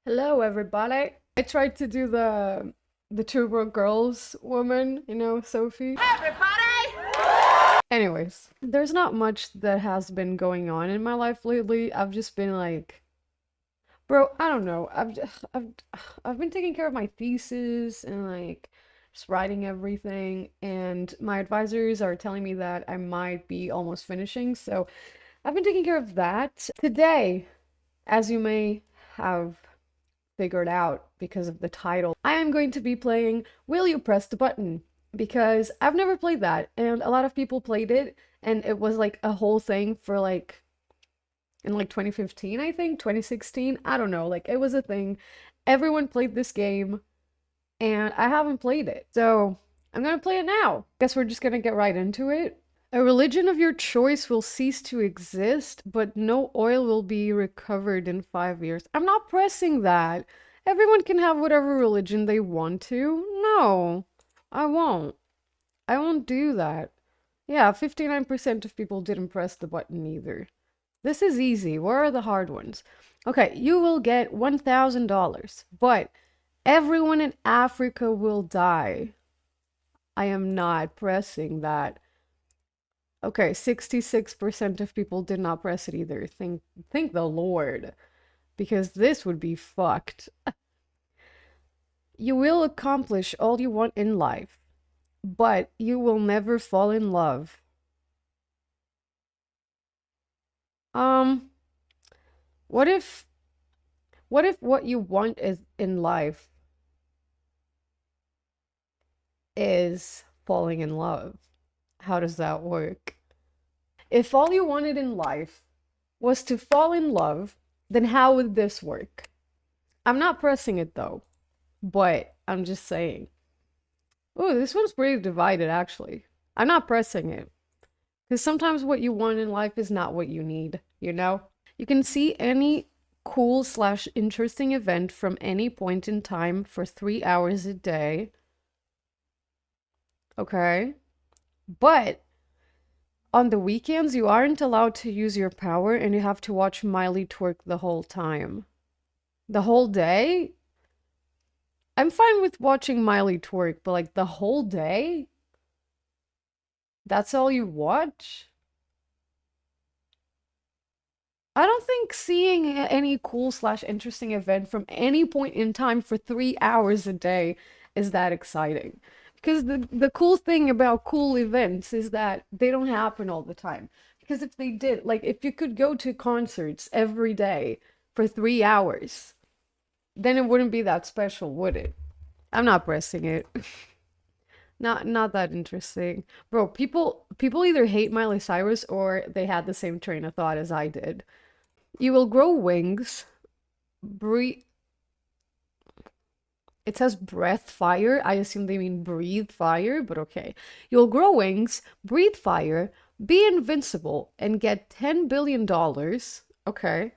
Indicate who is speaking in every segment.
Speaker 1: Hello, everybody. I tried to do the Turbo Girls woman, Sophie. Anyways, there's not much that has been going on in my life lately. I've just been like, bro, I don't know. I've been taking care of my thesis and like just writing everything, and my advisors are telling me that I might be almost finishing. So I've been taking care of that. Today, as you may have figured out because of the title, I am going to be playing Will You Press the Button? Because I've never played that, and a lot of people played it, and it was like a whole thing for like in like 2015, I think, 2016. I don't know, like it was a thing. Everyone played this game, and I haven't played it. So I'm gonna play it now. Guess we're just gonna get right into it. A religion of your choice will cease to exist, but no oil will be recovered in 5 years. I'm not pressing that. Everyone can have whatever religion they want to. No, I won't. I won't do that. Yeah, 59% of people didn't press the button either. This is easy. Where are the hard ones? Okay, you will get $1,000, but everyone in Africa will die. I am not pressing that. Okay, 66% of people did not press it either. Thank the Lord. Because this would be fucked. You will accomplish all you want in life, but you will never fall in love. Um, what if what you want is in life is falling in love? How does that work? If all you wanted in life was to fall in love, then how would this work? I'm not pressing it though, but I'm just saying. Ooh, this one's pretty divided actually. I'm not pressing it. Because sometimes what you want in life is not what you need, you know? You can see any cool slash interesting event from any point in time for 3 hours a day. Okay. But on the weekends, you aren't allowed to use your power and you have to watch Miley twerk the whole time. The whole day? I'm fine with watching Miley twerk, but like the whole day? That's all you watch? I don't think seeing any cool slash interesting event from any point in time for 3 hours a day is that exciting. Because the cool thing about cool events is that they don't happen all the time. Because if they did, like if you could go to concerts every day for 3 hours, then it wouldn't be that special, would it? I'm not pressing it. Not that interesting. Bro, people either hate Miley Cyrus or they had the same train of thought as I did. You will grow wings, breathe. It says breath fire. I assume they mean breathe fire, but okay. You'll grow wings, breathe fire, be invincible, and get $10 billion. Dollars. Okay.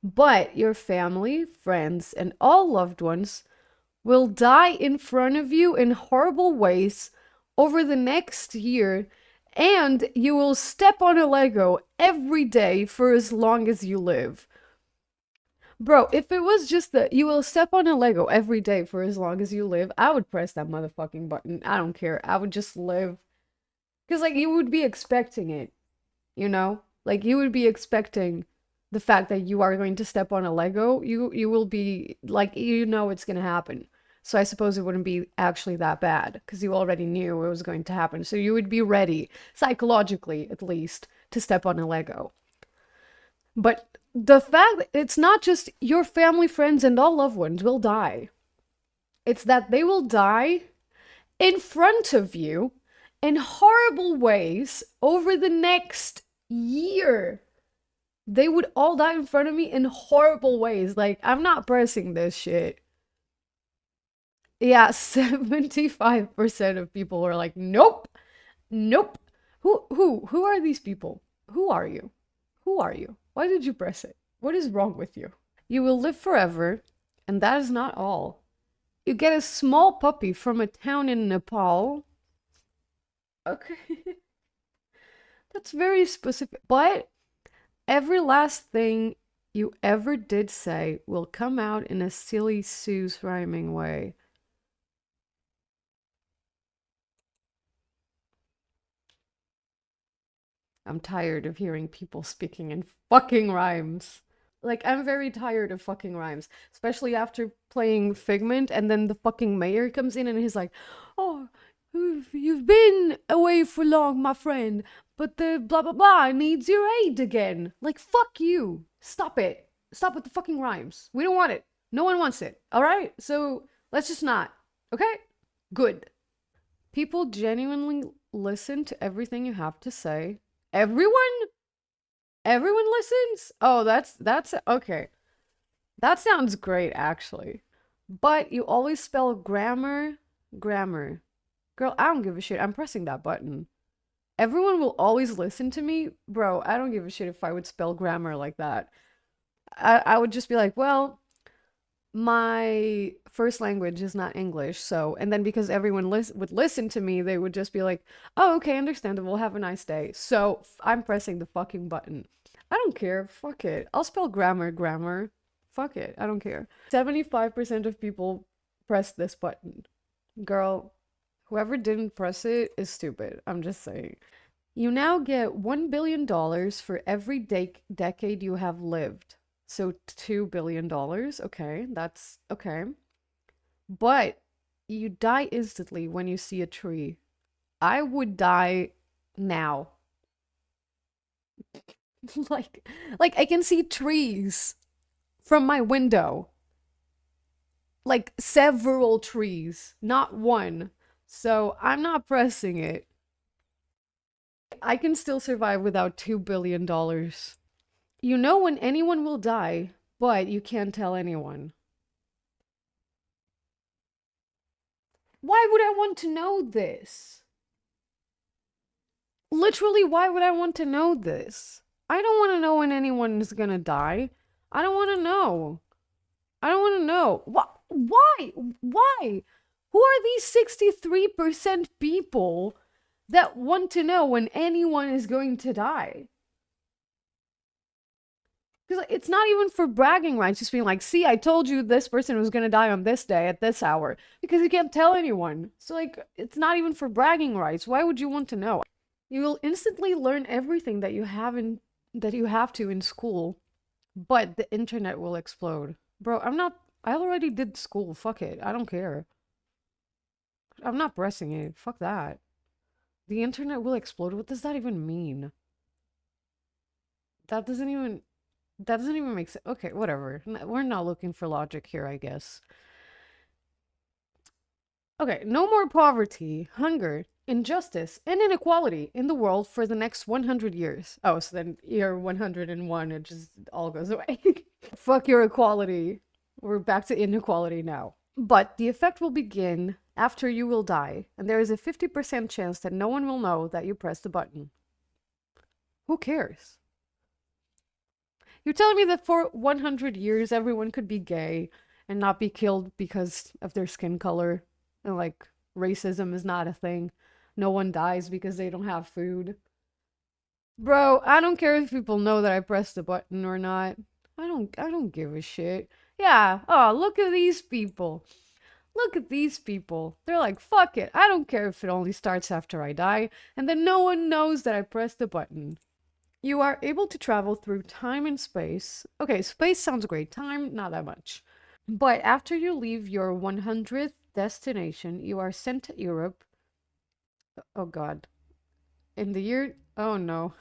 Speaker 1: But your family, friends, and all loved ones will die in front of you in horrible ways over the next year, and you will step on a Lego every day for as long as you live. Bro, if it was just that you will step on a Lego every day for as long as you live, I would press that motherfucking button. I don't care. I would just live. Because, like, you would be expecting it, you know? Like, you would be expecting the fact that you are going to step on a Lego. You will be, like, you know it's gonna happen. So I suppose it wouldn't be actually that bad, because you already knew it was going to happen. So you would be ready, psychologically at least, to step on a Lego. But the fact that it's not just your family, friends, and all loved ones will die. It's that they will die in front of you in horrible ways over the next year. They would all die in front of me in horrible ways. Like, I'm not pressing this shit. Yeah, 75% of people are like, nope, nope. Who are these people? Who are you? Who are you? Why did you press it? What is wrong with you? You will live forever, and that is not all. You get a small puppy from a town in Nepal. Okay, that's very specific. But every last thing you ever did say will come out in a silly Sue's rhyming way. I'm tired of hearing people speaking in fucking rhymes. Like, I'm very tired of fucking rhymes, especially after playing Figment, and then the fucking mayor comes in and he's like, "Oh, you've been away for long, my friend, but the blah blah blah needs your aid again." Like, fuck you. Stop it. Stop with the fucking rhymes. We don't want it. No one wants it. All right? So let's just not. Okay? Good. People genuinely listen to everything you have to say. Everyone? Everyone listens? Oh, that's okay. That sounds great actually. But you always spell grammar. Girl, I don't give a shit. I'm pressing that button. Everyone will always listen to me. Bro, I don't give a shit if I would spell grammar like that. I would just be like, well, my first language is not English, so, and then because everyone would listen to me, they would just be like, "Oh, okay, understandable. Have a nice day." So I'm pressing the fucking button. I don't care. Fuck it. I'll spell grammar. Fuck it. I don't care. 75% of people press this button. Girl, whoever didn't press it is stupid. I'm just saying. You now get $1 billion for every decade you have lived. So $2 billion. Okay, that's okay. But you die instantly when you see a tree. I would die now. like like I can see trees from my window. Like several trees, not one. So I'm not pressing it. I can still survive without $2 billion. You know when anyone will die, but you can't tell anyone. Why would I want to know this? Literally, why would I want to know this? I don't want to know when anyone is gonna die. I don't want to know. I don't want to know. Why? Why? Who are these 63% people that want to know when anyone is going to die? Because it's not even for bragging rights, just being like, see, I told you this person was gonna die on this day at this hour. Because you can't tell anyone. So, like, it's not even for bragging rights. Why would you want to know? You will instantly learn everything that you have to in school, but the internet will explode. Bro, I already did school. Fuck it. I don't care. I'm not pressing it. Fuck that. The internet will explode. What does that even mean? That doesn't even make sense. Okay, whatever. We're not looking for logic here, I guess. Okay, no more poverty, hunger, injustice, and inequality in the world for the next 100 years. Oh, so then year 101, it just all goes away. Fuck your equality. We're back to inequality now. But the effect will begin after you will die, and there is a 50% chance that no one will know that you pressed the button. Who cares? You're telling me that for 100 years everyone could be gay and not be killed because of their skin color, and like racism is not a thing. No one dies because they don't have food. Bro, I don't care if people know that I pressed the button or not. I don't give a shit. Yeah. Oh, look at these people. Look at these people. They're like, fuck it. I don't care if it only starts after I die, and then no one knows that I pressed the button. You are able to travel through time and space. Okay, space sounds great. Time, not that much. But after you leave your 100th destination, you are sent to Europe. Oh god. In the year, oh no,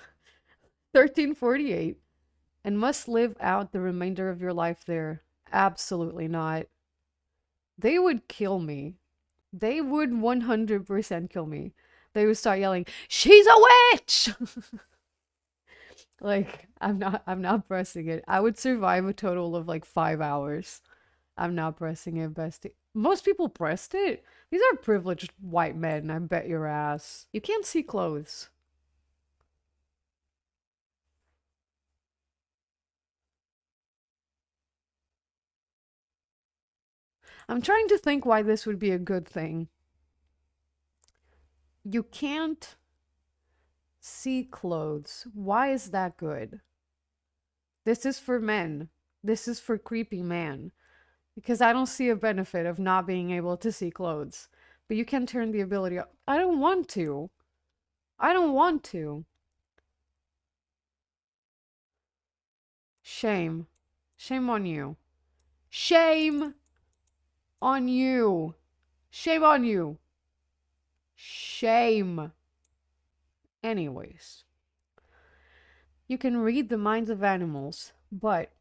Speaker 1: 1348, and must live out the remainder of your life there. Absolutely not. They would kill me. They would 100% kill me. They would start yelling, "She's a witch!" Like, I'm not pressing it. I would survive a total of like 5 hours. I'm not pressing it, bestie. Most people pressed it. These are privileged white men, I bet your ass. You can't see clothes. I'm trying to think why this would be a good thing. You can't see clothes. Why is that good? This is for men. This is for creepy man. Because I don't see a benefit of not being able to see clothes. But you can turn the ability off. I don't want to. I don't want to. Shame. Shame on you. Shame on you. Shame on you. Shame. Anyways. You can read the minds of animals, but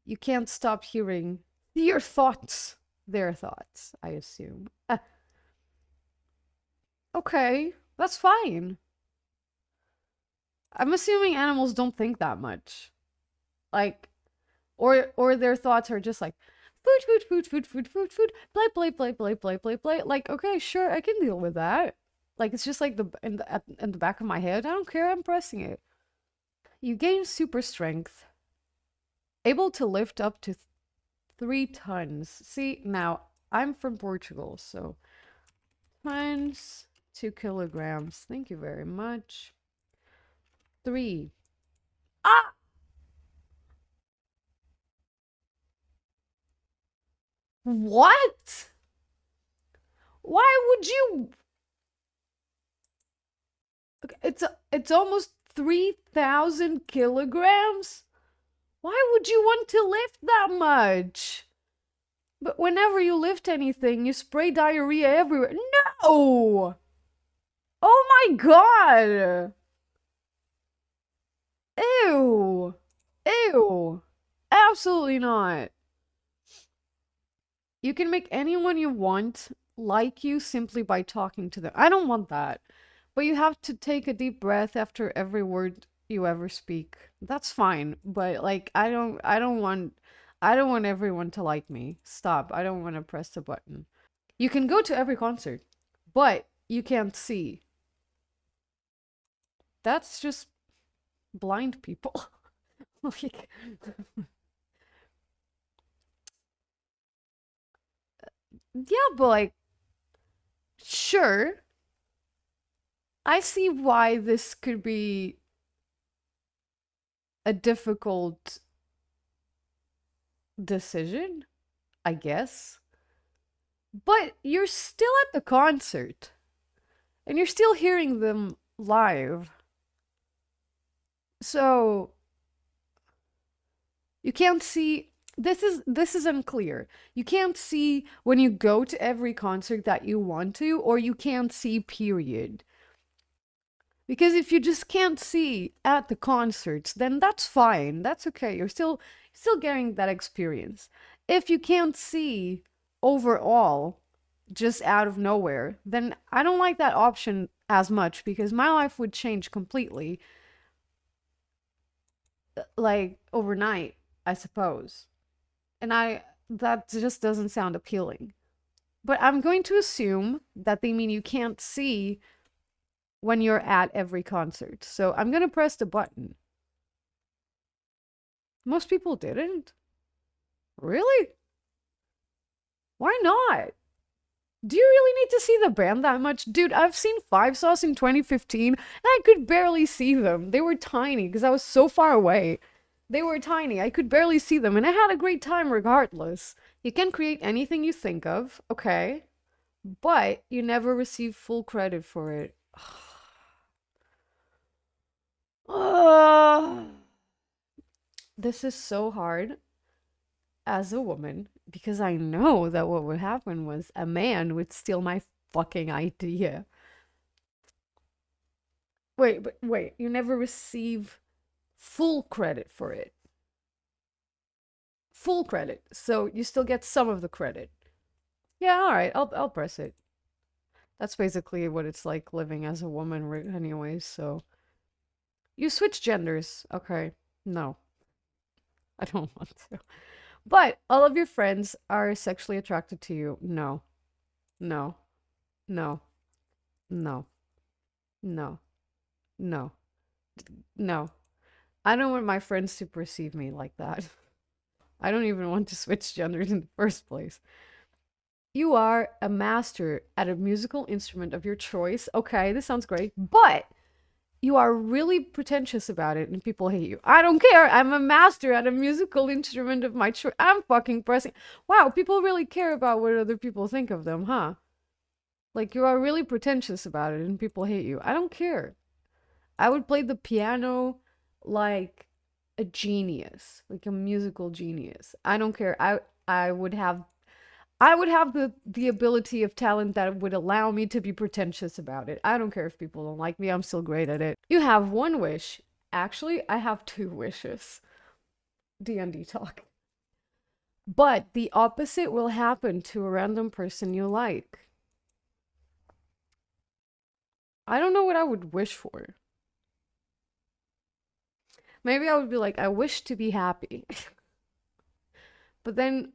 Speaker 1: you can't stop hearing your thoughts. Their thoughts, I assume. Okay, that's fine. I'm assuming animals don't think that much. Like, or their thoughts are just like, food, food, food, food, food, food, food, play, play, play, play, play, play, play. Like, okay, sure, I can deal with that. Like, it's just like in the back of my head. I don't care, I'm pressing it. You gain super strength. Able to lift up to 3 tons. See, now, I'm from Portugal, so tons, 2 kilograms. Thank you very much. 3. Ah! What? Why would you? It's almost 3,000 kilograms? Why would you want to lift that much? But whenever you lift anything, you spray diarrhea everywhere. No! Oh my god! Ew! Ew! Absolutely not. You can make anyone you want like you simply by talking to them. I don't want that. But you have to take a deep breath after every word you ever speak. That's fine, but like I don't want everyone to like me. Stop. I don't want to press the button. You can go to every concert, but you can't see. That's just blind people. Like yeah, but like sure. I see why this could be a difficult decision, I guess. But you're still at the concert. And you're still hearing them live. So you can't see this is unclear. You can't see when you go to every concert that you want to, or you can't see period. Because if you just can't see at the concerts, then that's fine. That's okay. You're still getting that experience. If you can't see overall just out of nowhere, then I don't like that option as much because my life would change completely like overnight, I suppose. And I that just doesn't sound appealing. But I'm going to assume that they mean you can't see when you're at every concert. So I'm going to press the button. Most people didn't. Really? Why not? Do you really need to see the band that much? Dude, I've seen Five Sauce in 2015 and I could barely see them. They were tiny because I was so far away. They were tiny. I could barely see them and I had a great time regardless. You can create anything you think of, okay? But you never receive full credit for it. This is so hard as a woman because I know that what would happen was a man would steal my fucking idea. Wait, you never receive full credit for it. Full credit. So you still get some of the credit. Yeah, all right. I'll press it. That's basically what it's like living as a woman anyways, so you switch genders. Okay. No. I don't want to. But all of your friends are sexually attracted to you. No. No. No. No. No. No. No. I don't want my friends to perceive me like that. I don't even want to switch genders in the first place. You are a master at a musical instrument of your choice. Okay, this sounds great. But you are really pretentious about it and people hate you. I don't care. I'm a master at a musical instrument of my choice. I'm fucking pressing. Wow, people really care about what other people think of them, huh? Like, you are really pretentious about it and people hate you. I don't care. I would play the piano like a genius, like a musical genius. I don't care. I would have the ability of talent that would allow me to be pretentious about it. I don't care if people don't like me. I'm still great at it. You have one wish. Actually, I have two wishes. D&D talk. But the opposite will happen to a random person you like. I don't know what I would wish for. Maybe I would be like, I wish to be happy. But then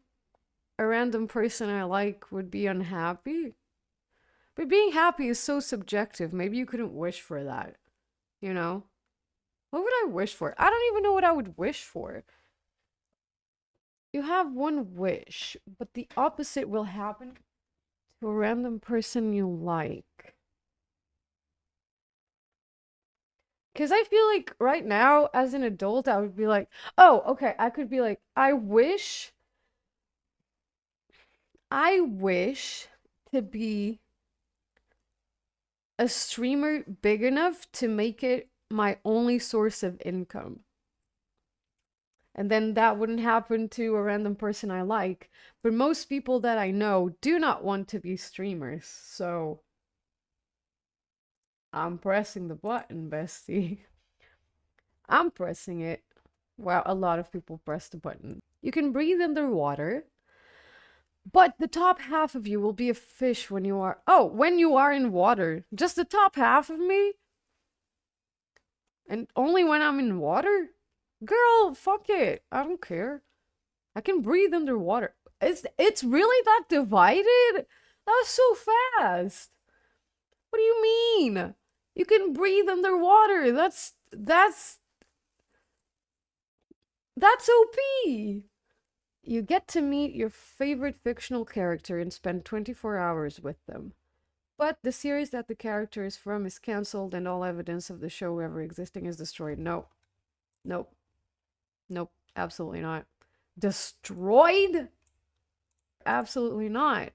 Speaker 1: a random person I like would be unhappy. But being happy is so subjective. Maybe you couldn't wish for that. You know? What would I wish for? I don't even know what I would wish for. You have one wish, but the opposite will happen to a random person you like. Because I feel like right now, as an adult, I would be like, oh, okay, I could be like, I wish to be a streamer big enough to make it my only source of income. And then that wouldn't happen to a random person I like. But most people that I know do not want to be streamers. So I'm pressing the button, bestie. I'm pressing it. Wow, a lot of people press the button. You can breathe underwater, but the top half of you will be a fish when you are. Oh, when you are in water. Just the top half of me? And only when I'm in water? Girl, fuck it. I don't care. I can breathe underwater. It's really that divided? That was so fast. What do you mean? You can breathe underwater. That's OP. You get to meet your favorite fictional character and spend 24 hours with them. But the series that the character is from is cancelled and all evidence of the show ever existing is destroyed. No. Nope. Nope. Absolutely not. Destroyed? Absolutely not.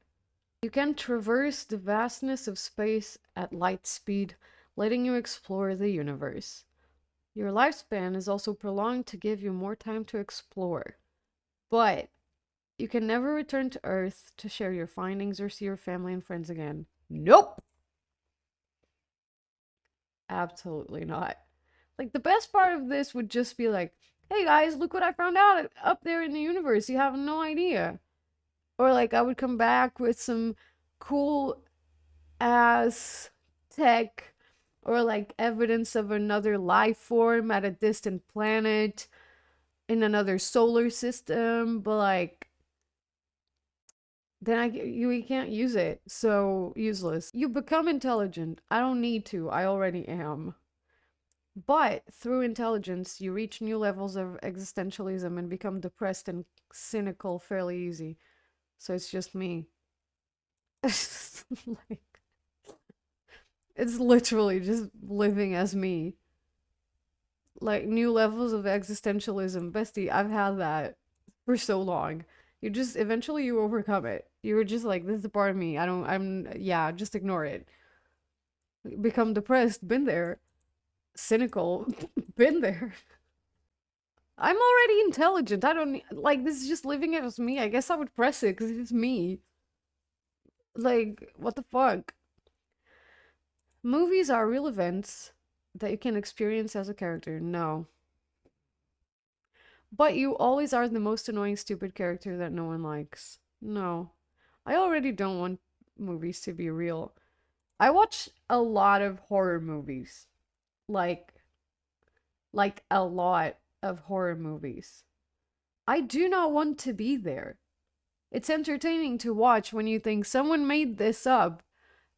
Speaker 1: You can traverse the vastness of space at light speed, letting you explore the universe. Your lifespan is also prolonged to give you more time to explore. But you can never return to Earth to share your findings or see your family and friends again. Nope! Absolutely not. Like, the best part of this would just be like, hey guys, look what I found out up there in the universe. You have no idea. Or like, I would come back with some cool ass tech or like evidence of another life form at a distant planet in another solar system, but like then we can't use it. So useless. You become intelligent. I don't need to. I already am. But through intelligence, you reach new levels of existentialism and become depressed and cynical fairly easy. So it's just me. Like, it's literally just living as me. Like, new levels of existentialism. Bestie, I've had that for so long. You just, eventually you overcome it. You were just like, this is a part of me. Yeah, just ignore it. Become depressed, been there. Cynical, been there. I'm already intelligent. I don't like, this is just living as me. I guess I would press it because it's me. Like, what the fuck? Movies are real events that you can experience as a character. No. But you always are the most annoying, stupid character that no one likes. No. I already don't want movies to be real. I watch a lot of horror movies. Like, a lot of horror movies. I do not want to be there. It's entertaining to watch when you think someone made this up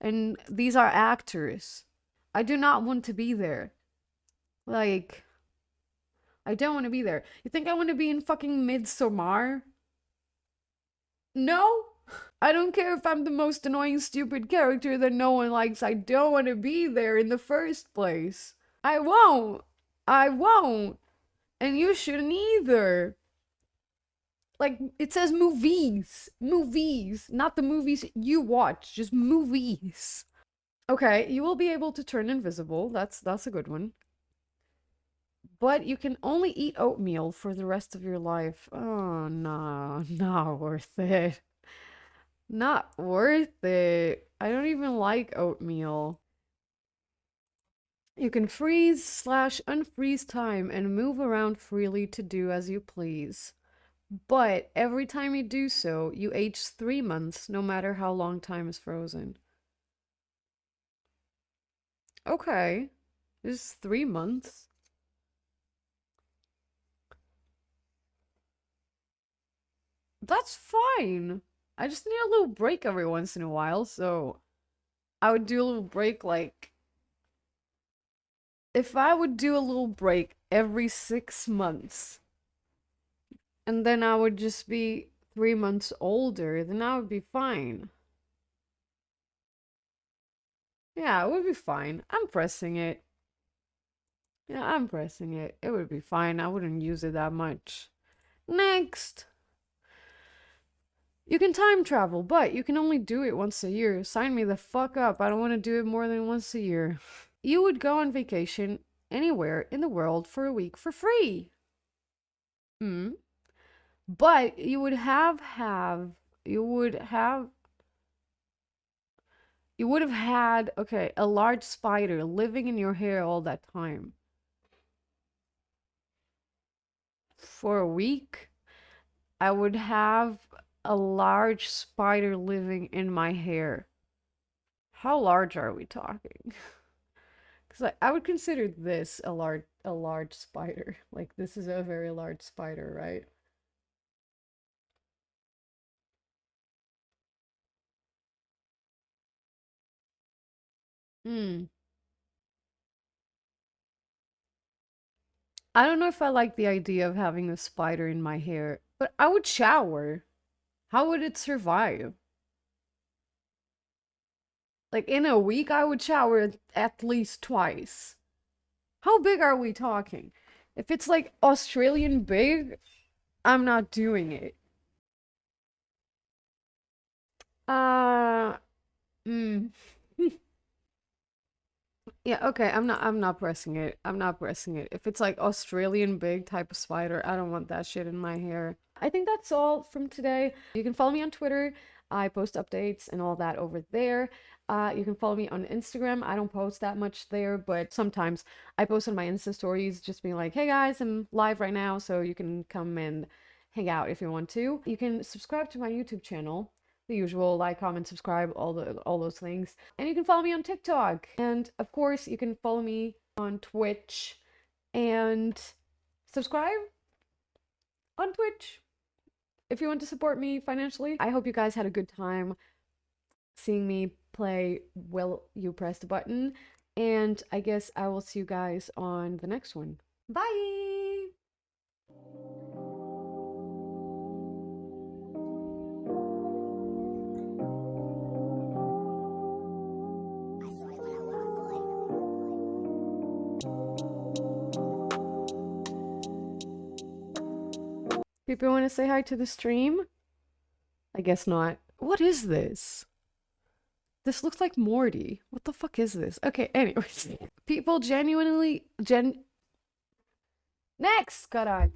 Speaker 1: and these are actors. I do not want to be there. Like, I don't want to be there. You think I want to be in fucking Midsommar? No? I don't care if I'm the most annoying, stupid character that no one likes. I don't want to be there in the first place. I won't. I won't. And you shouldn't either. Like, it says movies. Movies. Not the movies you watch, just movies. Okay, you will be able to turn invisible. That's a good one. But you can only eat oatmeal for the rest of your life. Oh, no, not worth it. Not worth it. I don't even like oatmeal. You can freeze slash unfreeze time and move around freely to do as you please. But every time you do so, you age 3 months, no matter how long time is frozen. Okay, this is 3 months. That's fine. I just need a little break every once in a while, so I would do a little break like if I would do a little break every 6 months, and then I would just be 3 months older, then I would be fine. Yeah, it would be fine. I'm pressing it. Yeah, I'm pressing it. It would be fine. I wouldn't use it that much. Next! You can time travel, but you can only do it once a year. Sign me the fuck up. I don't want to do it more than once a year. You would go on vacation anywhere in the world for a week for free. Hmm. But you would have had, okay, a large spider living in your hair all that time. For a week, I would have a large spider living in my hair. How large are we talking? Because I would consider this a large spider. Like this is a very large spider, right? Hmm. I don't know if I like the idea of having a spider in my hair, but I would shower. How would it survive? Like in a week, I would shower at least twice. How big are we talking? If it's like Australian big, I'm not doing it. Uh, mm. Yeah, okay, I'm not pressing it. I'm not pressing it. If it's like Australian big type of spider, I don't want that shit in my hair. I think that's all from today. You can follow me on Twitter. I post updates and all that over there. You can follow me on Instagram. I don't post that much there, but sometimes I post on my Insta stories just being like, "Hey guys, I'm live right now, so you can come and hang out if you want to." You can subscribe to my YouTube channel, the usual, like, comment, subscribe, all those things. And you can follow me on TikTok. And of course, you can follow me on Twitch and subscribe on Twitch if you want to support me financially. I hope you guys had a good time seeing me play Will You Press the Button, and I guess I will see you guys on the next one. Bye! People want to say hi to the stream? I guess not. What is this? This looks like Morty. What the fuck is this? Okay, anyways. People genuinely Next! Caralho.